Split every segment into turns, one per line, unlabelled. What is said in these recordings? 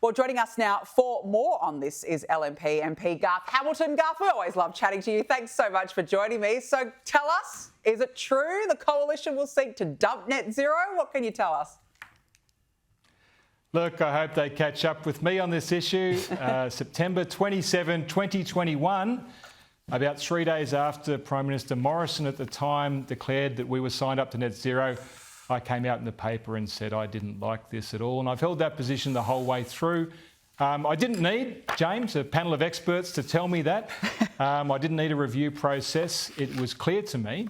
Well, joining us now for more on this is LNP MP Garth Hamilton. Garth, we always love chatting to you. Thanks so much for joining me. So tell us, is it true the coalition will seek to dump net zero? What can you tell us?
Look, I hope they catch up with me on this issue. September 27, 2021, about 3 days after Prime Minister Morrison at the time declared that we were signed up to net zero, I came out in the paper and said I didn't like this at all. And I've held that position the whole way through. I didn't need, James, a panel of experts to tell me that. I didn't need a review process. It was clear to me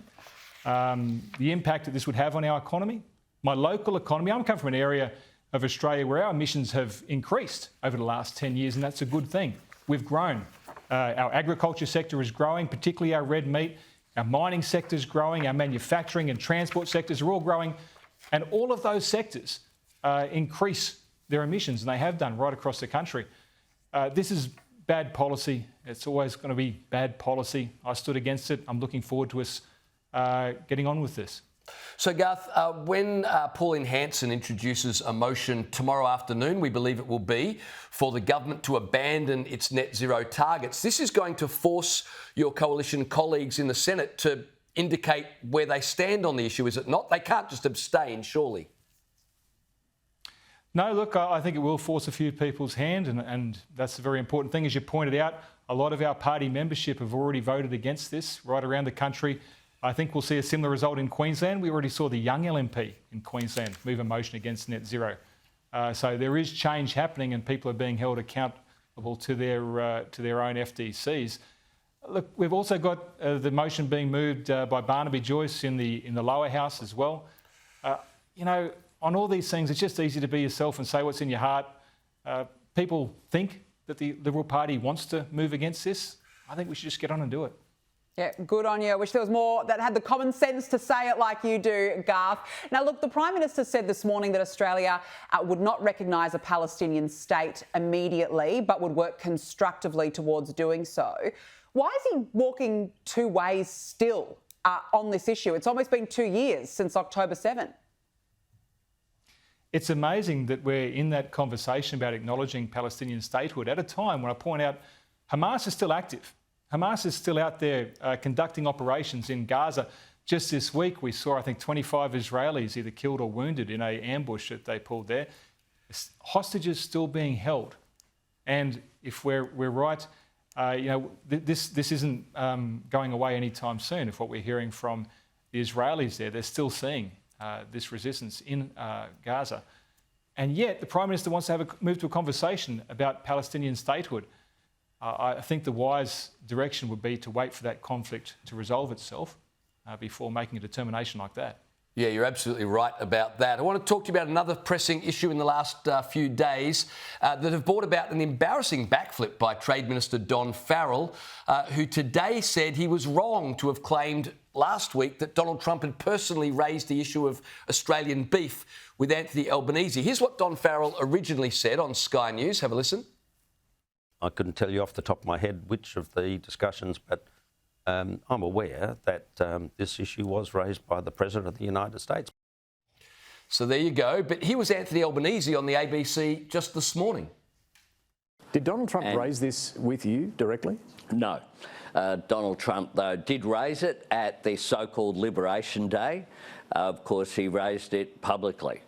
the impact that this would have on our economy, my local economy. I'm coming from an area of Australia where our emissions have increased over the last 10 years, and that's a good thing. We've grown. Our agriculture sector is growing, particularly our red meat. Our mining sector is growing. Our manufacturing and transport sectors are all growing. And all of those sectors increase their emissions, and they have done right across the country. This is bad policy. It's always going to be bad policy. I stood against it. I'm looking forward to us getting on with this.
So, Garth, when Pauline Hanson introduces a motion tomorrow afternoon, we believe it will be, for the government to abandon its net zero targets, this is going to force your coalition colleagues in the Senate to indicate where they stand on the issue, is it not? They can't just abstain, surely.
No, look, I think it will force a few people's hand, and that's a very important thing. As you pointed out, a lot of our party membership have already voted against this right around the country. I think we'll see a similar result in Queensland. We already saw the young LNP in Queensland move a motion against net zero. So there is change happening, and people are being held accountable to their own FDCs. Look, we've also got the motion being moved by Barnaby Joyce in the lower house as well. You know, on all these things, it's just easy to be yourself and say what's in your heart. People think that the Liberal Party wants to move against this. I think we should just get on and do it.
Yeah, good on you. I wish there was more that had the common sense to say it like you do, Garth. Now, look, the Prime Minister said this morning that Australia would not recognise a Palestinian state immediately, but would work constructively towards doing so. Why is he walking two ways still on this issue? It's almost been 2 years since October 7.
It's amazing that we're in that conversation about acknowledging Palestinian statehood at a time when I point out Hamas is still active. Hamas is still out there conducting operations in Gaza. Just this week, we saw, I think, 25 Israelis either killed or wounded in an ambush that they pulled there. Hostages still being held. And if we're right, you know, this isn't going away anytime soon. If what we're hearing from the Israelis there, they're still seeing this resistance in Gaza. And yet, the Prime Minister wants to move to a conversation about Palestinian statehood. I think the wise direction would be to wait for that conflict to resolve itself before making a determination like that.
Yeah, you're absolutely right about that. I want to talk to you about another pressing issue in the last few days that have brought about an embarrassing backflip by Trade Minister Don Farrell, who today said he was wrong to have claimed last week that Donald Trump had personally raised the issue of Australian beef with Anthony Albanese. Here's what Don Farrell originally said on Sky News. Have a listen.
I couldn't tell you off the top of my head which of the discussions, but I'm aware that this issue was raised by the President of the United States.
So there you go. But here was Anthony Albanese on the ABC just this morning.
Did Donald Trump raise this with you directly?
No. Donald Trump, though, did raise it at the so-called Liberation Day. Of course, he raised it publicly.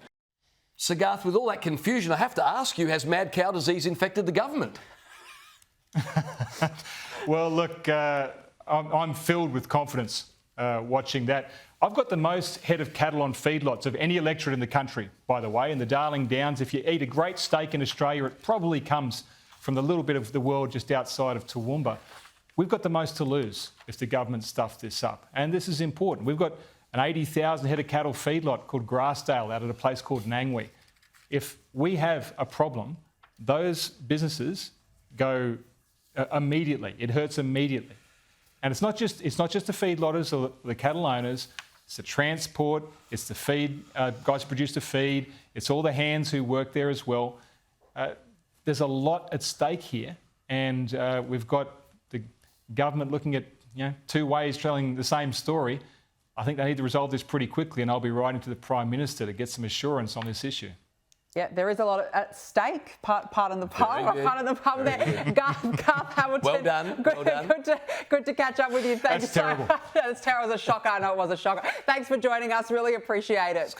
So, Garth, with all that confusion, I have to ask you, has mad cow disease infected the government?
Well, look, I'm filled with confidence watching that. I've got the most head of cattle on feedlots of any electorate in the country, by the way, in the Darling Downs. If you eat a great steak in Australia, it probably comes from the little bit of the world just outside of Toowoomba. We've got the most to lose if the government stuffs this up. And this is important. We've got an 80,000 head of cattle feedlot called Grassdale out at a place called Nangwee. If we have a problem, those businesses go immediately. It hurts immediately. And it's not just the feedlotters or the cattle owners, it's the transport, it's the feed, guys who produce the feed, it's all the hands who work there as well. There's a lot at stake here, and we've got the government looking at two ways telling the same story. I think they need to resolve this pretty quickly, and I'll be writing to the Prime Minister to get some assurance on this issue.
Yeah, there is a lot at stake. Pardon the pun. Pardon the pun there. Garth Hamilton.
Well done. Well done.
Good to catch up with you. Thanks
That's terrible.
That's terrible. It was a shocker. I know it was a shocker. Thanks for joining us. Really appreciate it.